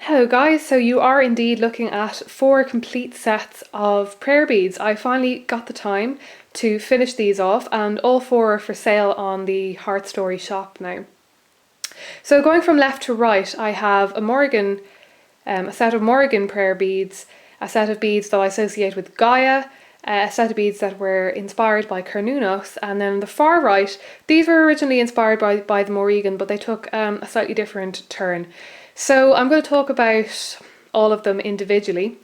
Hello guys, so you are indeed looking at 4 complete sets of prayer beads. I finally got the time to finish these off, and all 4 are for sale on the Heart Story shop now. So going from left to right, I have a set of Morrigan prayer beads, a set of beads that I associate with Gaia, a set of beads that were inspired by Cernunnos, and then on the far right, these were originally inspired by the Morrigan, but they took a slightly different turn. So I'm going to talk about all of them individually.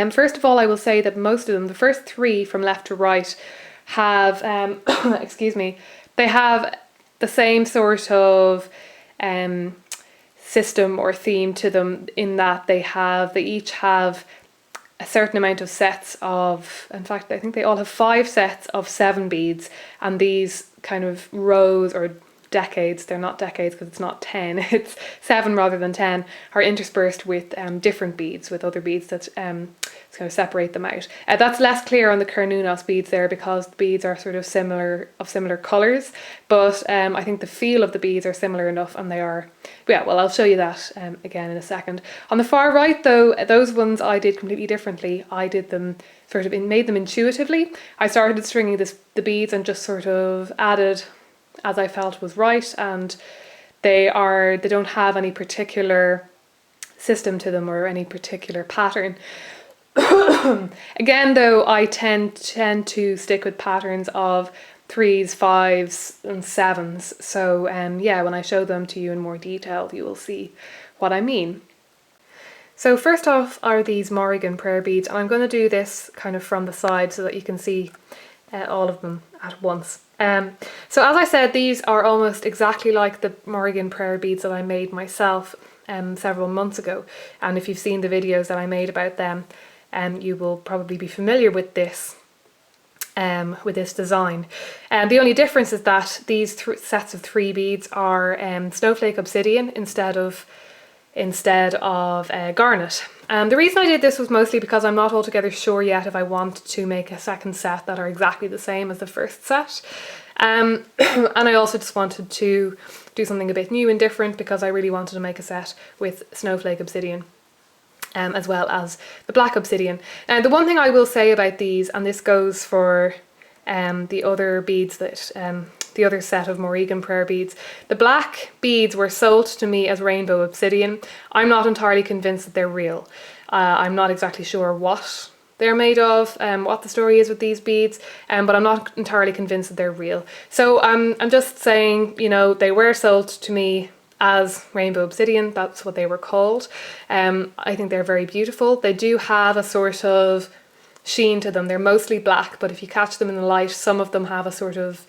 First of all, I will say that most of them, the first 3 from left to right, have, excuse me, they have the same sort of system or theme to them, in that they each have a certain amount of sets of, in fact, I think they all have 5 sets of 7 beads, and these kind of rows or decades, they're not decades because it's not 10, it's 7 rather than 10, are interspersed with different beads, with other beads that kind of separate them out. That's less clear on the Cernunnos beads there, because the beads are sort of similar colours, but I think the feel of the beads are similar enough, and they are, yeah, well, I'll show you that again in a second. On the far right though, those ones I did completely differently. I did them made them intuitively. I started stringing the beads and just sort of added as I felt was right, and they don't have any particular system to them or any particular pattern. Again though, I tend to stick with patterns of 3s, 5s and 7s, so yeah, when I show them to you in more detail you will see what I mean. So first off are these Morrigan prayer beads, and I'm going to do this kind of from the side so that you can see all of them at once. So as I said, these are almost exactly like the Morrigan prayer beads that I made myself several months ago, and if you've seen the videos that I made about them, you will probably be familiar with this design. The only difference is that these sets of 3 beads are snowflake obsidian instead of garnet. The reason I did this was mostly because I'm not altogether sure yet if I want to make a second set that are exactly the same as the first set. And I also just wanted to do something a bit new and different, because I really wanted to make a set with snowflake obsidian as well as the black obsidian. The one thing I will say about these, and this goes for the other beads that the other set of Morrigan prayer beads, the black beads were sold to me as rainbow obsidian. I'm not entirely convinced that they're real. I'm not exactly sure what they're made of, what the story is with these beads, but I'm not entirely convinced that they're real. So I'm just saying, you know, they were sold to me as rainbow obsidian, that's what they were called. I think they're very beautiful. They do have a sort of sheen to them. They're mostly black, but if you catch them in the light, some of them have a sort of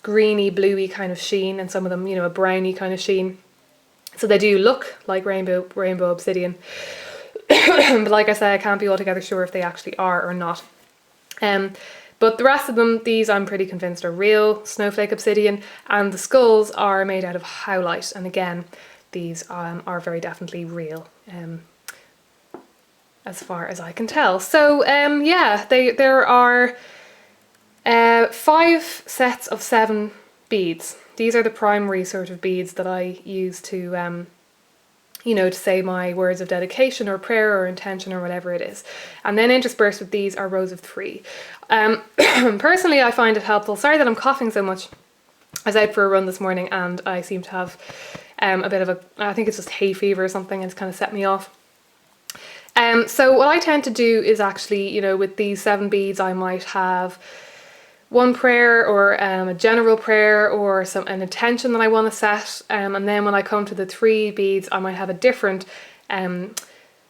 greeny, bluey kind of sheen, and some of them, you know, a browny kind of sheen. So they do look like rainbow obsidian. But like I say, I can't be altogether sure if they actually are or not. But the rest of them, these I'm pretty convinced are real snowflake obsidian, and the skulls are made out of howlite, and again, these are very definitely real, as far as I can tell. So yeah, there are 5 sets of 7 beads. These are the primary sort of beads that I use to you know, to say my words of dedication or prayer or intention or whatever it is. And then interspersed with these are rows of 3. Personally, I find it helpful. Sorry that I'm coughing so much. I was out for a run this morning and I seem to have a bit of I think it's just hay fever or something, and it's kind of set me off. So what I tend to do is actually, you know, with these 7 beads, I might have one prayer or a general prayer or an intention that I want to set, and then when I come to the 3 beads, I might have a different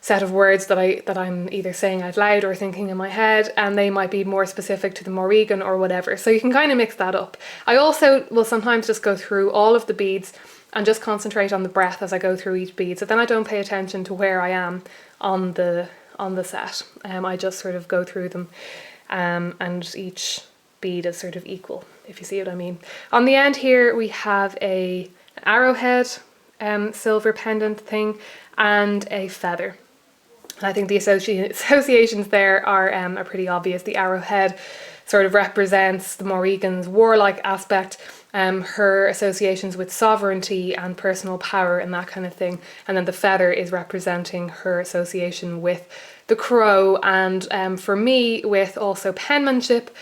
set of words that I'm either saying out loud or thinking in my head, and they might be more specific to the Morrigan or whatever. So you can kind of mix that up. I also will sometimes just go through all of the beads and just concentrate on the breath as I go through each bead, so then I don't pay attention to where I am on the set. I just sort of go through them, and each bead is sort of equal, if you see what I mean. On the end here we have an arrowhead silver pendant thing and a feather, and I think the associations there are pretty obvious. The arrowhead sort of represents the Morrigan's warlike aspect, her associations with sovereignty and personal power and that kind of thing. And then the feather is representing her association with the crow, and for me, with also penmanship,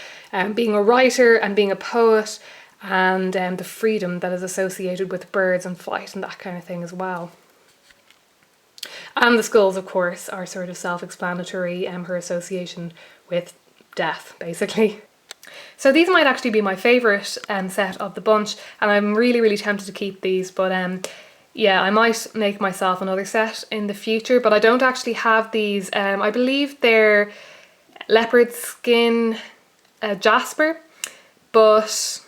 being a writer and being a poet, and the freedom that is associated with birds and flight and that kind of thing as well. And the skulls, of course, are sort of self-explanatory, her association with death, basically. So these might actually be my favourite set of the bunch, and I'm really, really tempted to keep these, but yeah, I might make myself another set in the future, but I don't actually have these. I believe they're leopard skin jasper, but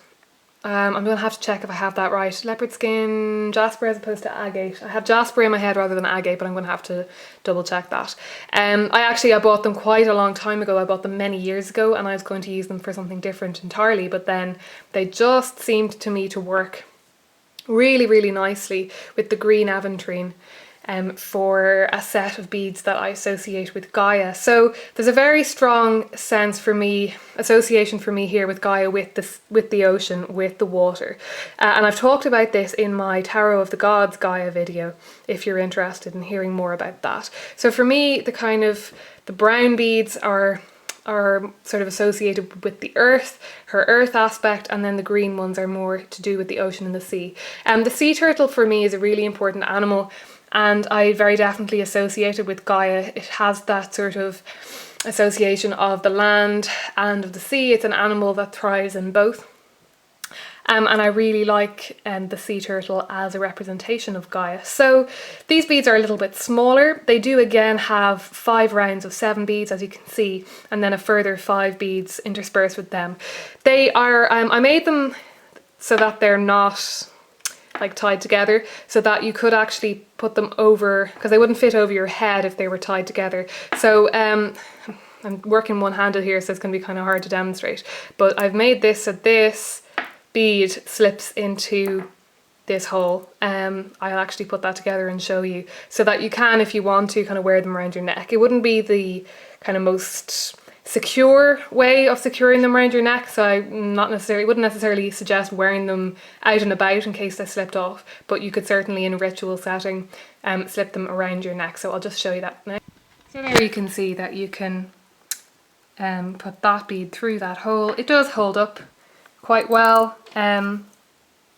I'm going to have to check if I have that right. Leopard skin jasper as opposed to agate. I have jasper in my head rather than agate, but I'm going to have to double check that. I bought them quite a long time ago. I bought them many years ago, and I was going to use them for something different entirely, but then they just seemed to me to work really, really nicely with the green aventurine for a set of beads that I associate with Gaia. So there's a very strong association for me here with Gaia, with the ocean, with the water. And I've talked about this in my Tarot of the Gods Gaia video, if you're interested in hearing more about that. So for me, the brown beads are sort of associated with the earth, her earth aspect, and then the green ones are more to do with the ocean and the sea. The sea turtle for me is a really important animal, and I very definitely associate it with Gaia. It has that sort of association of the land and of the sea. It's an animal that thrives in both. And I really like the sea turtle as a representation of Gaia. So these beads are a little bit smaller. They do again have 5 rounds of 7 beads, as you can see, and then a further 5 beads interspersed with them. They are, I made them so that they're not like tied together, so that you could actually put them over, because they wouldn't fit over your head if they were tied together. So I'm working one-handed here, so it's going to be kind of hard to demonstrate, but I've made this so this bead slips into this hole. I'll actually put that together and show you, so that you can, if you want to, kind of wear them around your neck. It wouldn't be the kind of most secure way of securing them around your neck, so I wouldn't necessarily suggest wearing them out and about in case they slipped off, but you could certainly, in a ritual setting, slip them around your neck. So I'll just show you that now. So there you can see that you can put that bead through that hole. It does hold up quite well.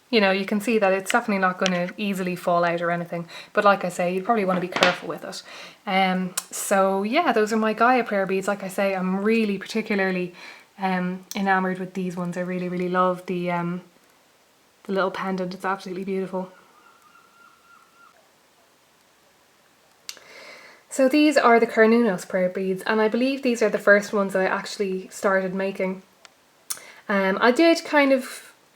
You know, you can see that it's definitely not going to easily fall out or anything, but like I say, you'd probably want to be careful with it. So yeah, those are my Gaia prayer beads. Like I say, I'm really particularly enamoured with these ones. I really, really love the little pendant. It's absolutely beautiful. So these are the Cernunnos prayer beads, and I believe these are the first ones that I actually started making.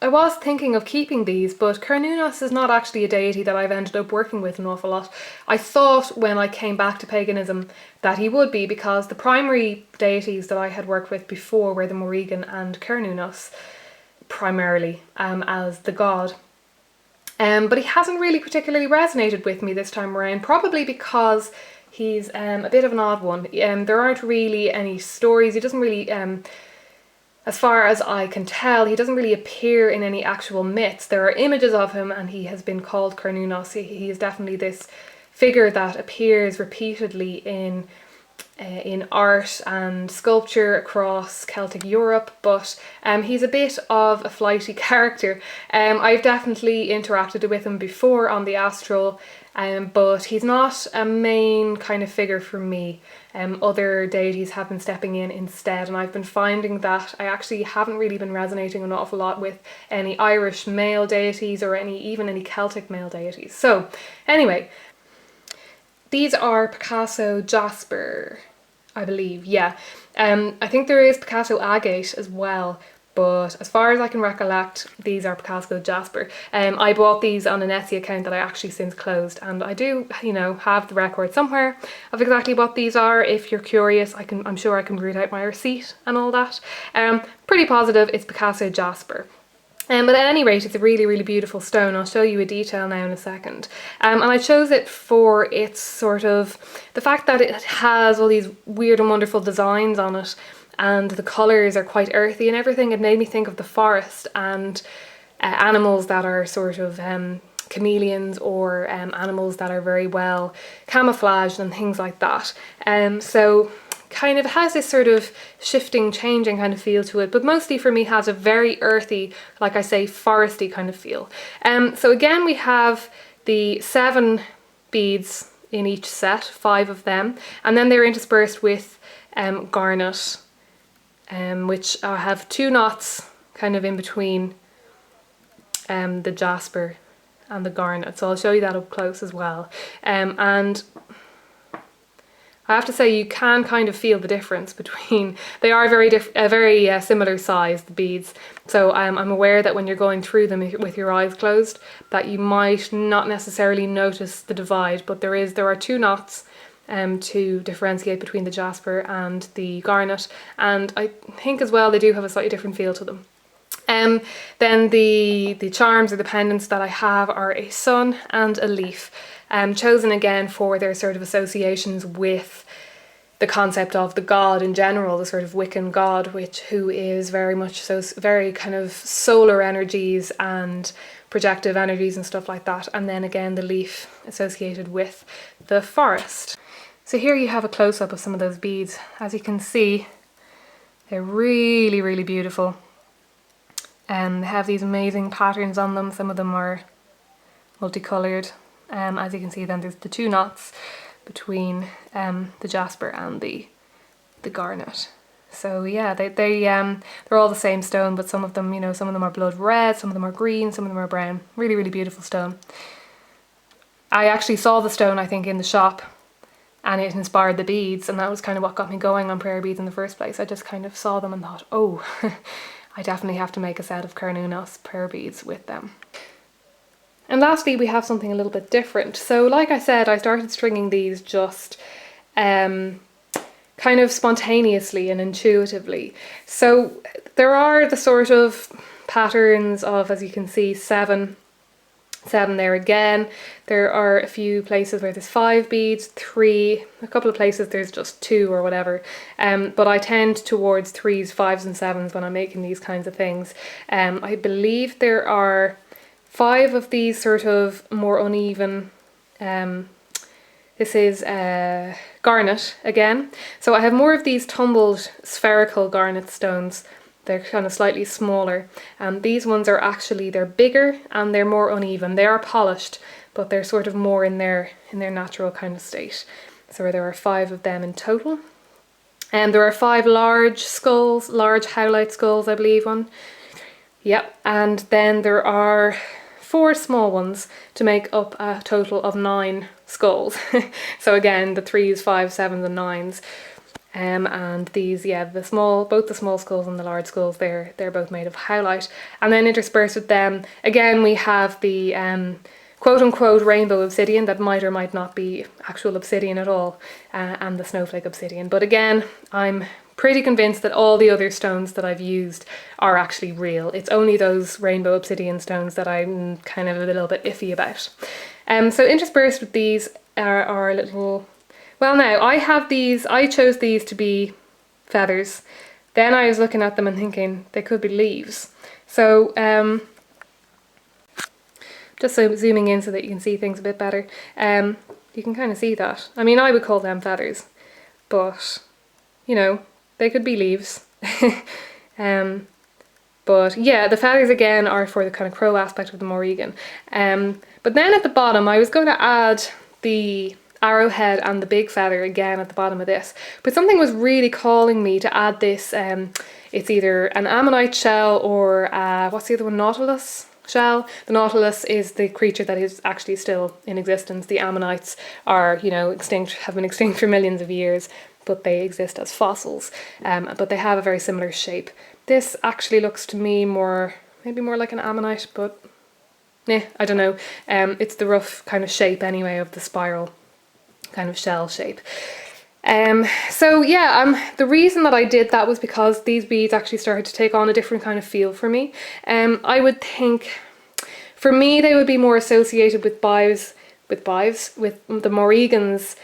I was thinking of keeping these, but Cernunnos is not actually a deity that I've ended up working with an awful lot. I thought when I came back to paganism that he would be, because the primary deities that I had worked with before were the Morrigan and Cernunnos, primarily, as the god. But he hasn't really particularly resonated with me this time around, probably because he's a bit of an odd one. There aren't really any stories. He doesn't really... as far as I can tell, he doesn't really appear in any actual myths. There are images of him, and he has been called Cernunnos. He is definitely this figure that appears repeatedly in art and sculpture across Celtic Europe, but he's a bit of a flighty character. I've definitely interacted with him before on the astral, but he's not a main kind of figure for me. Other deities have been stepping in instead, and I've been finding that I actually haven't really been resonating an awful lot with any Irish male deities or even any Celtic male deities. So anyway, these are Picasso jasper, I believe, yeah. I think there is Picasso agate as well, but as far as I can recollect, these are Picasso jasper. I bought these on an Etsy account that I actually since closed, and I do, you know, have the record somewhere of exactly what these are. If you're curious, I'm sure I can read out my receipt and all that. Pretty positive it's Picasso jasper. But at any rate, it's a really, really beautiful stone. I'll show you a detail now in a second. And I chose it for its sort of, the fact that it has all these weird and wonderful designs on it, and the colours are quite earthy and everything. It made me think of the forest, and animals that are sort of chameleons, or animals that are very well camouflaged and things like that. So kind of has this sort of shifting, changing kind of feel to it, but mostly for me has a very earthy, like I say, foresty kind of feel. So again, we have the 7 beads in each set, 5 of them, and then they're interspersed with garnet, which have 2 knots kind of in between the jasper and the garnet. So I'll show you that up close as well. And I have to say, you can kind of feel the difference between, they are very similar size, the beads. So I'm aware that when you're going through them with your eyes closed, that you might not necessarily notice the divide, but there are 2 knots to differentiate between the jasper and the garnet, and I think as well they do have a slightly different feel to them. Then the charms or the pendants that I have are a sun and a leaf, chosen again for their sort of associations with the concept of the god in general, the sort of Wiccan god, who is very much so, very kind of solar energies and projective energies and stuff like that. And then again, the leaf associated with the forest. So here you have a close-up of some of those beads. As you can see, they're really, really beautiful. They have these amazing patterns on them. Some of them are multicolored. As you can see, then there's the 2 knots between the jasper and the garnet. So yeah, they're all the same stone, but some of them, some of them are blood red, some of them are green, some of them are brown. Really, really beautiful stone. I actually saw the stone, I think, in the shop, and it inspired the beads, and that was kind of what got me going on prayer beads in the first place. I just kind of saw them and thought, oh, I definitely have to make a set of Cernunnos prayer beads with them. And lastly, we have something a little bit different. So like I said, I started stringing these just kind of spontaneously and intuitively. So there are the sort of patterns of, as you can see, 7 there again. There are a few places where there's 5 beads, 3, a couple of places there's just 2 or whatever. But I tend towards 3s, 5s and 7s when I'm making these kinds of things. I believe there are 5 of these sort of more uneven. This is garnet again. So I have more of these tumbled spherical garnet stones. They're kind of slightly smaller. These ones are actually, they're bigger and they're more uneven. They are polished, but they're sort of more in their natural kind of state. So there are 5 of them in total. And there are 5 large skulls, large howlite skulls, I believe one. Yep, and then there are 4 small ones to make up a total of 9 skulls. So again, the 3s, 5s, 7s and 9s. And these, yeah, both the small skulls and the large skulls, they're both made of howlite. And then interspersed with them, again, we have the quote-unquote rainbow obsidian that might or might not be actual obsidian at all, and the snowflake obsidian. But again, I'm pretty convinced that all the other stones that I've used are actually real. It's only those rainbow obsidian stones that I'm kind of a little bit iffy about. So interspersed with these are little... Well, now, I chose these to be feathers. Then I was looking at them and thinking they could be leaves. So, just so zooming in so that you can see things a bit better. You can kind of see that. I mean, I would call them feathers, but, they could be leaves. But yeah, the feathers again are for the kind of crow aspect of the Morrigan. But then at the bottom, I was going to add the arrowhead and the big feather again at the bottom of this, but something was really calling me to add this. It's either an ammonite shell or what's the other one, nautilus shell. The nautilus is the creature that is actually still in existence. The ammonites are, extinct, have been extinct for millions of years, but they exist as fossils, but they have a very similar shape. This actually looks to me maybe more like an ammonite, but I don't know. It's the rough kind of shape anyway of the spiral kind of shell shape. So yeah, the reason that I did that was because these beads actually started to take on a different kind of feel for me. I would think, for me, they would be more associated with the Morrigan's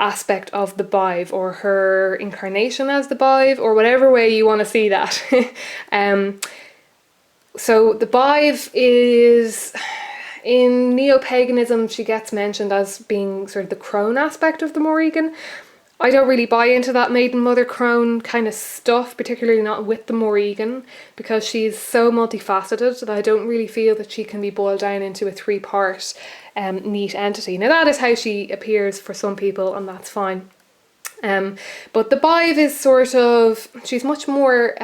aspect of the bive, or her incarnation as the bive, or whatever way you want to see that. So the Bive is, in neo-paganism, she gets mentioned as being sort of the crone aspect of the Morrigan. I don't really buy into that maiden mother crone kind of stuff, particularly not with the Morrigan, because she's so multifaceted that I don't really feel that she can be boiled down into a three-part neat entity. Now that is how she appears for some people, and that's fine. But the Bive is sort of, she's much more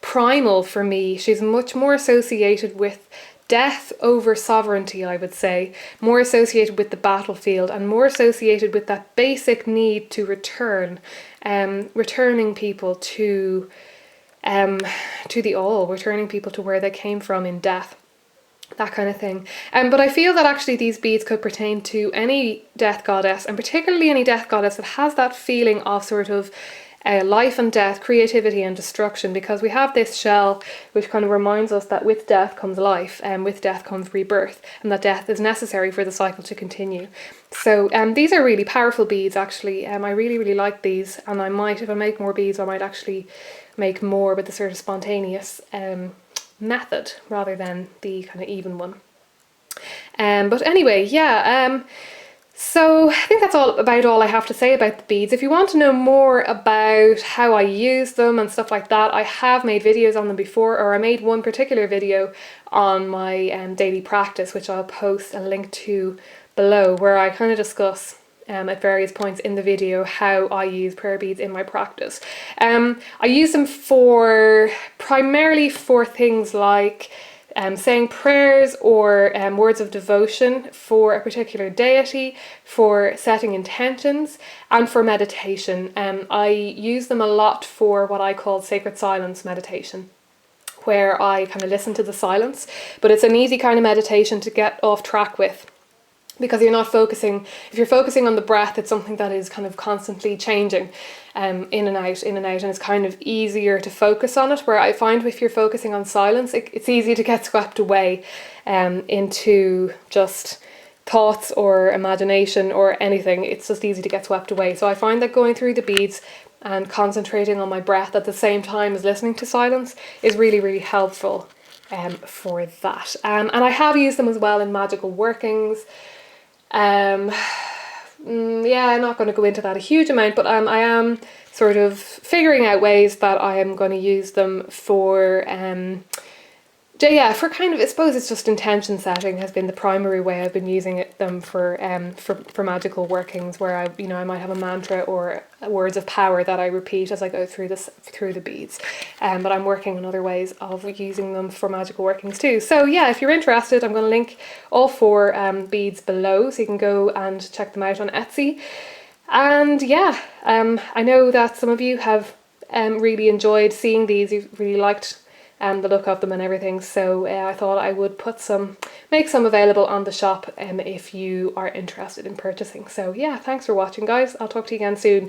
primal for me. She's much more associated with death over sovereignty, I would say, more associated with the battlefield and more associated with that basic need to return, returning people to the all, returning people to where they came from in death. That kind of thing. But I feel that actually these beads could pertain to any death goddess, and particularly any death goddess that has that feeling of sort of life and death, creativity and destruction, because we have this shell which kind of reminds us that with death comes life, and with death comes rebirth, and that death is necessary for the cycle to continue. So these are really powerful beads actually. I really, really like these, and I might, if I make more beads, I might actually make more with the sort of spontaneous method rather than the kind of even one. But anyway, yeah, so I think that's all I have to say about the beads. If you want to know more about how I use them and stuff like that, I have made videos on them before, or I made one particular video on my daily practice, which I'll post a link to below, where I kind of discuss at various points in the video how I use prayer beads in my practice. I use them primarily for things like saying prayers or words of devotion for a particular deity, for setting intentions, and for meditation. I use them a lot for what I call sacred silence meditation, where I kind of listen to the silence, but it's an easy kind of meditation to get off track with, because you're not focusing, if you're focusing on the breath, it's something that is kind of constantly changing in and out, and it's kind of easier to focus on it, where I find if you're focusing on silence, it's easy to get swept away into just thoughts or imagination or anything. It's just easy to get swept away. So I find that going through the beads and concentrating on my breath at the same time as listening to silence is really, really helpful for that. And I have used them as well in magical workings. Yeah, I'm not going to go into that a huge amount, but I am sort of figuring out ways that I am going to use them for for kind of, I suppose it's just intention setting has been the primary way I've been using them for magical workings, where I might have a mantra or words of power that I repeat as I go through the beads. But I'm working on other ways of using them for magical workings too. So yeah, if you're interested, I'm going to link all 4 beads below, so you can go and check them out on Etsy. And yeah, I know that some of you have really enjoyed seeing these. You've really liked the look of them and everything, so I thought I would make some available on the shop if you are interested in purchasing. So yeah, thanks for watching guys, I'll talk to you again soon.